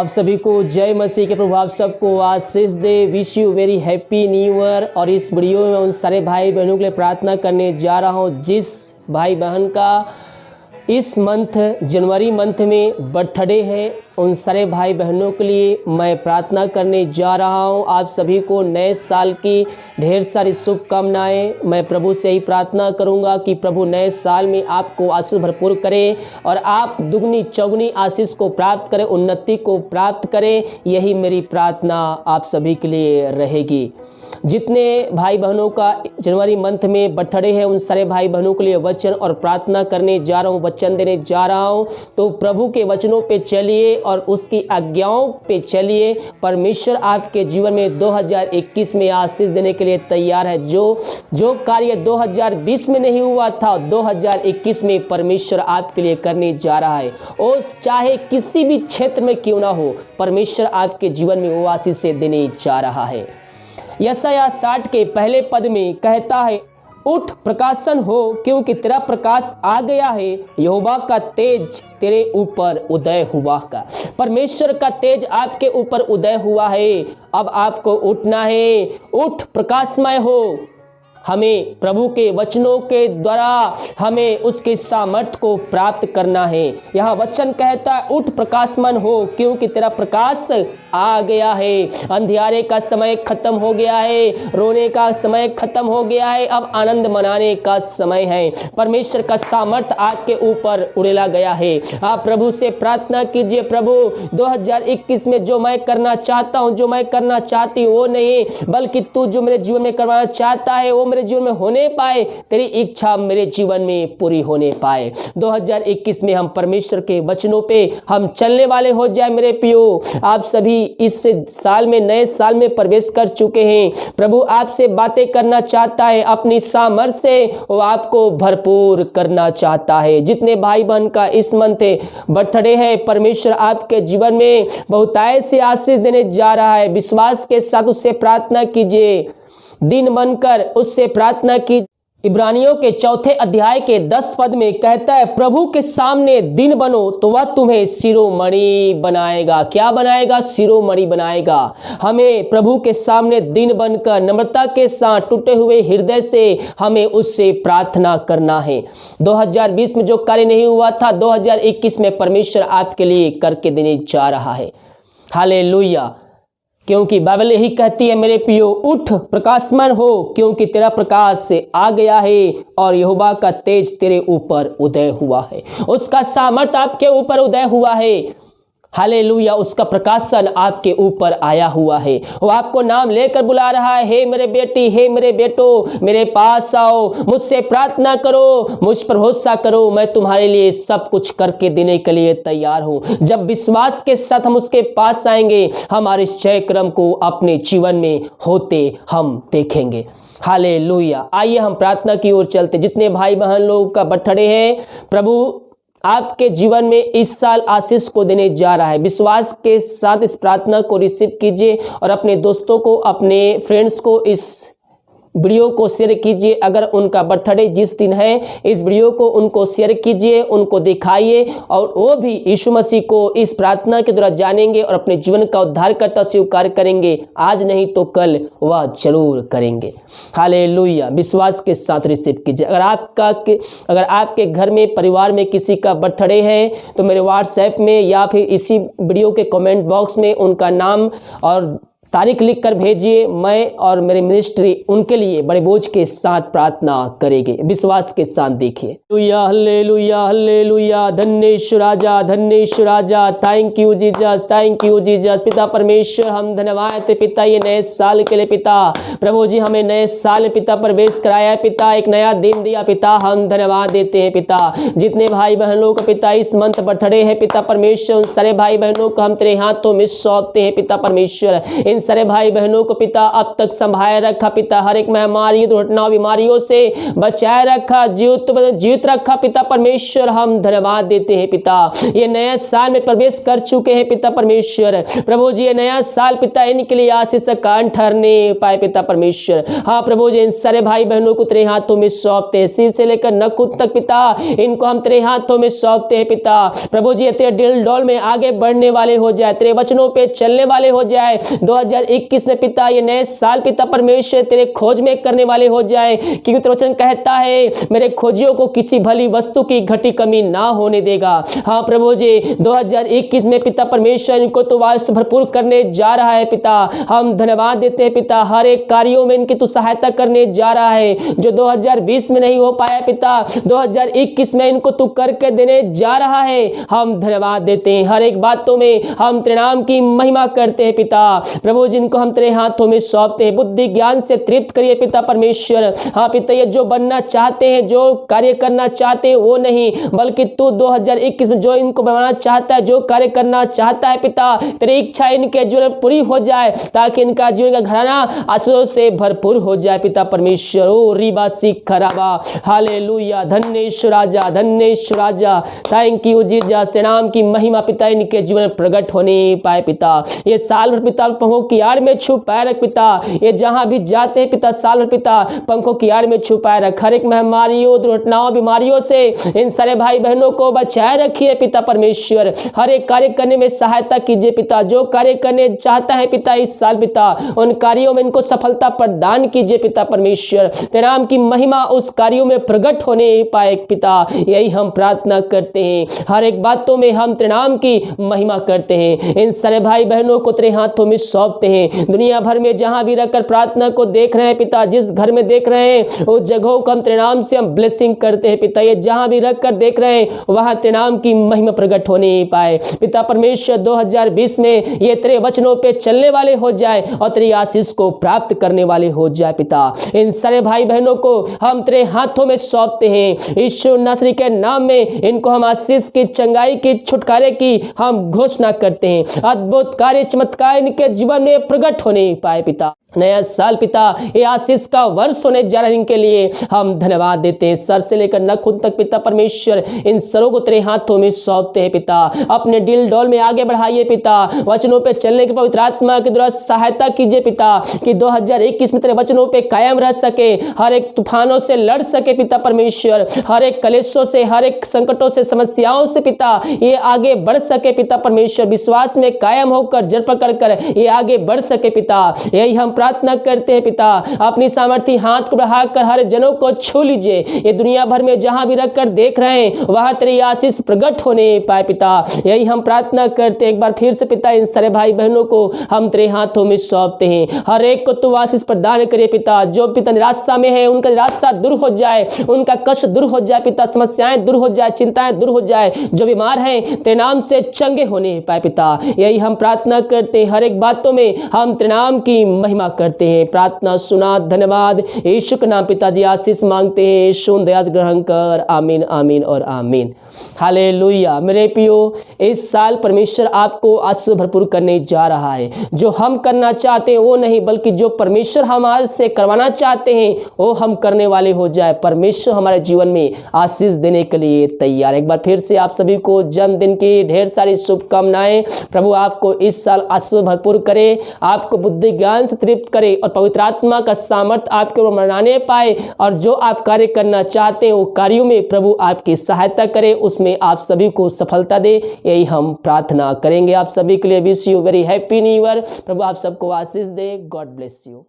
आप सभी को जय मसीह के प्रभु आप सबको आशीष दे। Wish you very happy new year. और इस वीडियो में उन सारे भाई बहनों के लिए प्रार्थना करने जा रहा हूं जिस भाई बहन का इस मंथ जनवरी मंथ में बर्थडे है। उन सारे भाई बहनों के लिए मैं प्रार्थना करने जा रहा हूं। आप सभी को नए साल की ढेर सारी शुभकामनाएं। मैं प्रभु से ही प्रार्थना करूंगा कि प्रभु नए साल में आपको आशीष भरपूर करे और आप दुगनी चौगनी आशीष को प्राप्त करें, उन्नति को प्राप्त करें। यही मेरी प्रार्थना आप सभी के लिए रहेगी। जितने भाई बहनों का जनवरी मंथ में बर्थडे है उन सारे भाई बहनों के लिए वचन और प्रार्थना करने जा रहा हूँ, वचन देने जा रहा हूँ। तो प्रभु के वचनों पे चलिए और उसकी आज्ञाओं पे चलिए। परमेश्वर आपके जीवन में 2021 में आशीष देने के लिए तैयार है। जो कार्य 2020 में नहीं हुआ था 2021 में परमेश्वर आपके लिए करने जा रहा है। और चाहे किसी भी क्षेत्र में क्यों ना हो, परमेश्वर आपके जीवन में वो आशीष से देने जा रहा है। यशायाह 60 के पहले पद में कहता है, उठ प्रकाशन हो क्योंकि तेरा प्रकाश आ गया है, यहोवा का तेज तेरे ऊपर उदय हुआ का। परमेश्वर का तेज आपके ऊपर उदय हुआ है। अब आपको उठना है। उठ प्रकाशमय हो। हमें प्रभु के वचनों के द्वारा हमें उसके सामर्थ्य को प्राप्त करना है। यहाँ वचन कहता है, उठ प्रकाशमान हो क्योंकि तेरा प्रकाश आ गया है। अंधियारे का समय खत्म हो गया है, रोने का समय खत्म हो गया है, अब आनंद मनाने का समय है। परमेश्वर का सामर्थ्य आपके ऊपर उड़ेला गया है। आप प्रभु से प्रार्थना कीजिए, प्रभु 2021 में जो मैं करना चाहता हूँ, जो मैं करना चाहती हूँ वो नहीं, बल्कि तू जो मेरे जीवन में करवाना चाहता है वो मेरे जीवन में होने पाए, तेरी इच्छा मेरे जीवन में पूरी होने पाए। 2021 में हम परमेश्वर के वचनों पे हम चलने वाले हो जाए। मेरे प्रियो, आप सभी इस साल में, नए साल में प्रवेश कर चुके हैं। प्रभु आपसे बातें करना चाहता है, अपनी सामर्थ्य से वो आपको भरपूर करना चाहता है। जितने भाई बहन का इस मंथ बर्थडे है, परमेश्वर आपके जीवन में बहुतायत से आशीष देने जा रहा है। विश्वास के साथ उससे प्रार्थना कीजिए, दिन बनकर उससे प्रार्थना की। इब्रानियों के 4 अध्याय के 10 पद में कहता है, प्रभु के सामने दिन बनो तो वह तुम्हें शिरोमणि बनाएगा। क्या बनाएगा? शिरोमणि बनाएगा। हमें प्रभु के सामने दिन बनकर नम्रता के साथ टूटे हुए हृदय से हमें उससे प्रार्थना करना है। 2020 में जो कार्य नहीं हुआ था 2021 में परमेश्वर आपके लिए करके देने जा रहा है। हालेलुया। क्योंकि बाइबल यही कहती है, मेरे प्रियो, उठ प्रकाशमान हो क्योंकि तेरा प्रकाश से आ गया है और यहोवा का तेज तेरे ऊपर उदय हुआ है। उसका सामर्थ्य आपके ऊपर उदय हुआ है। हालेलुया। उसका प्रकाशन आपके ऊपर आया हुआ है। वो आपको नाम लेकर बुला रहा है, हे मेरे बेटी, हे मेरे बेटो, मेरे पास आओ, मुझसे प्रार्थना करो, मुझ पर भरोसा करो, मैं तुम्हारे लिए सब कुछ करके देने के लिए तैयार हूँ। जब विश्वास के साथ हम उसके पास आएंगे, हमारे जय क्रम को अपने जीवन में होते हम देखेंगे। हालेलुया। आइए हम प्रार्थना की ओर चलते। जितने भाई बहन लोगों का बर्थडे है, प्रभु आपके जीवन में इस साल आशीष को देने जा रहा है। विश्वास के साथ इस प्रार्थना को रिसीव कीजिए और अपने दोस्तों को, अपने फ्रेंड्स को इस वीडियो को शेयर कीजिए। अगर उनका बर्थडे जिस दिन है, इस वीडियो को उनको शेयर कीजिए, उनको दिखाइए और वो भी यीशु मसीह को इस प्रार्थना के द्वारा जानेंगे और अपने जीवन का उद्धारकर्ता स्वीकार करेंगे। आज नहीं तो कल वह जरूर करेंगे। हालेलुया। विश्वास के साथ रिसीव कीजिए। अगर आपके घर में, परिवार में किसी का बर्थडे है तो मेरे व्हाट्सएप में या फिर इसी वीडियो के कमेंट बॉक्स में उनका नाम और तारीख लिखकर भेजिए। मैं और मेरे मिनिस्ट्री उनके लिए बड़े बोझ के साथ प्रार्थना करेंगे। विश्वास के साथ देखिए। Hallelujah, hallelujah. धन्येश्वर राजा, धन्येश्वर राजा। Thank you Jesus, thank you Jesus. पिता परमेश्वर, हम धन्यवाद देते पिता ये नए साल के लिए। पिता प्रभु जी, हमें नए साल में पिता प्रवेश कराया है। पिता एक नया दिन दिया। पिता हम धन्यवाद देते हैं। पिता जितने भाई बहनों का पिता इस मंथ बर्थडे है, पिता परमेश्वर उन सारे भाई बहनों को हम तेरे हाथों में सौंपते हैं। पिता परमेश्वर इन सारे भाई बहनों को पिता अब तक संभाले रखा पिता, हर एक महामारी दुर्घटनाओं बीमारियों से बचाए रखा, जीवित रखा पिता परमेश्वर। हम धन्यवाद देते हैं पिता, ये नया साल में प्रवेश कर चुके हैं पिता परमेश्वर। प्रभु जी ये नया साल पिता इनके लिए आशीष का कारण ठहरने पाए पिता परमेश्वर। हाँ प्रभु जी इन सारे भाई बहनों को तेरे हाथों में सौंपते हैं, सिर से लेकर नखुन तक पिता इनको हम तेरे हाथों में सौंपते हैं पिता। प्रभु जी तेरे दिल डोल में आगे बढ़ने वाले हो जाए, तेरे वचनों पे चलने वाले हो जाए। 2021 में पिता ये नए साल पिता परमेश्वर तेरे खोज में करने वाले हो जाए, क्योंकि तेरा वचन कहता है मेरे खोजियों को किसी भली वस्तु की घटी कमी ना होने देगा। हाँ प्रभु जी 2021 में पिता परमेश्वर इनको तो वास भरपूर करने जा रहा है पिता। हम धन्यवाद देते हैं पिता, हर एक कार्यों में इनकी तू सहायता करने जा रहा है, जो 2020 में नहीं हो पाया पिता 2021 में इनको तू करके देने जा रहा है। हम धन्यवाद देते हैं, हर एक बातों में हम तेरे नाम की महिमा करते हैं पिता। प्रभु जिनको हम तेरे हाथों में सौंपते हैं, बुद्धि ज्ञान से तृप्त करिए पिता परमेश्वर। हाँ पिता ये जो बनना चाहते हैं, जो कार्य करना चाहते हैं वो नहीं, बल्कि तू 2021 में जो इनको बनाना चाहता है, जो कार्य करना चाहता है पिता, तेरी इच्छा इनके जीवन में पूरी हो जाए, ताकि इनका जीवन का घराना आशीषों से भरपूर हो जाए पिता परमेश्वर। ओ रिबा सिख खराबा, हालेलुया, धन्येश्वर राजा, धन्येश्वर राजा, थैंक यू जीसस। तेरे नाम की महिमा पिता इनके जीवन में प्रकट होने पाए पिता। ये साल भर पिता पंखों की आड़ में छुपाए रख पिता, ये जहां भी जाते हैं पिता साल भर पिता पंखों की आड़ में छुपाए रख, हर एक महामारियों दुर्घटनाओं बीमारियों से इन सारे भाई बहनों को बचाए रखिए पिता परमेश्वर। हर एक कार्य करने में सहायता कीजिए पिता, जो कार्य करने चाहता है पिता इस साल पिता उन कार्यों में इनको सफलता प्रदान कीजिए पिता परमेश्वर। तेरे नाम की महिमा उस कार्यों में प्रकट होने पाए पिता, यही हम प्रार्थना करते हैं। हर एक बातों में हम तेरे नाम की महिमा करते हैं। इन सारे भाई बहनों को तेरे हाथों में सौंपते हैं, दुनिया भर में जहां भी रहकर प्रार्थना को देख रहे हैं पिता, जिस घर में देख रहे हैं उस जगहों को हम तेरे नाम से हम ब्लेसिंग करते हैं पिता। ये जहां भी रहकर देख रहे हैं वहां तेरे नाम की महिमा प्रकट होने पाए पिता परमेश्वर। 2020 में ये तेरे वचनों पे चलने वाले हो जाए और तेरी आशीष को प्राप्त करने वाले हो जाए पिता। इन सारे भाई बहनों को हम तेरे हाथों में सौंपते हैं, यीशु नासरी के नाम में इनको हम आशीष की, चंगाई की, छुटकारे की हम घोषणा करते हैं। अद्भुत कार्य चमत्कार इनके जीवन में प्रकट होने पाए पिता। नया साल पिता ये आशीष का वर्ष होने जा रहा है, इनके लिए हम धन्यवाद देते हैं। सर से लेकर नखुन तक पिता परमेश्वर इन सरों को तेरे हाथों में सौंपते हैं पिता। अपने दिल डोल में आगे बढ़ाइए पिता, वचनों पे चलने के पवित्र आत्मा के द्वारा सहायता कीजिए पिता, कि 2021 में तेरे वचनों पे कायम रह सके, हर एक तूफानों से लड़ सके पिता परमेश्वर, हर एक कलेशों से, हर एक संकटों से, समस्याओं से पिता ये आगे बढ़ सके पिता परमेश्वर। विश्वास में कायम होकर जड़ पकड़ कर ये आगे बढ़ सके पिता, यही हम प्रार्थना करते हैं पिता। अपनी सामर्थी हाथ को बढ़ाकर हर जनों को छू लीजिए, ये दुनिया भर में जहां भी रखकर देख रहे हैं वहां तेरी आशीष प्रकट होने पाए पिता, यही हम प्रार्थना करते हैं। एक बार फिर से पिता इन सारे भाई बहनों को हम तेरे हाथों में सौंपते हैं, हर एक को तू आशीष प्रदान करे पिता। जो पिता निराशा में है उनका निराशा दूर हो जाए, उनका कष्ट दूर हो जाए पिता, समस्याएं दूर हो जाए, चिंताएं दूर हो जाए। जो बीमार हैं तेरे नाम से चंगे होने पाए पिता, यही हम प्रार्थना करते हैं। हर एक बातों में हम तेरे नाम की महिमा करते हैं। प्रार्थना सुना, धन्यवाद यीशु के नाम पिताजी आशीष मांगते हैं, यीशु दया ग्रहण कर, आमीन आमीन और आमीन। हालेलुया। मेरे प्रियो इस साल परमेश्वर आपको आशीष भरपूर करने जा रहा है। जो हम करना चाहते हैं वो नहीं, बल्कि जो परमेश्वर हमारे से करवाना चाहते हैं वो हम करने वाले हो जाए। परमेश्वर हमारे जीवन में आशीष देने के लिए तैयार। एक बार फिर से आप सभी को जन्मदिन की ढेर सारी शुभकामनाएं। प्रभु आपको इस साल आशीष भरपूर करे, आपको बुद्धि ज्ञान से तृप्त करे और पवित्र आत्मा का सामर्थ्य आपके ऊपर मनाने पाए, और जो आप कार्य करना चाहते हैं वो कार्यों में प्रभु आपकी सहायता करे, उसमें आप सभी को सफलता दे, यही हम प्रार्थना करेंगे। आप सभी के लिए wish you very happy new year. प्रभु आप सबको आशीष दे। God bless you.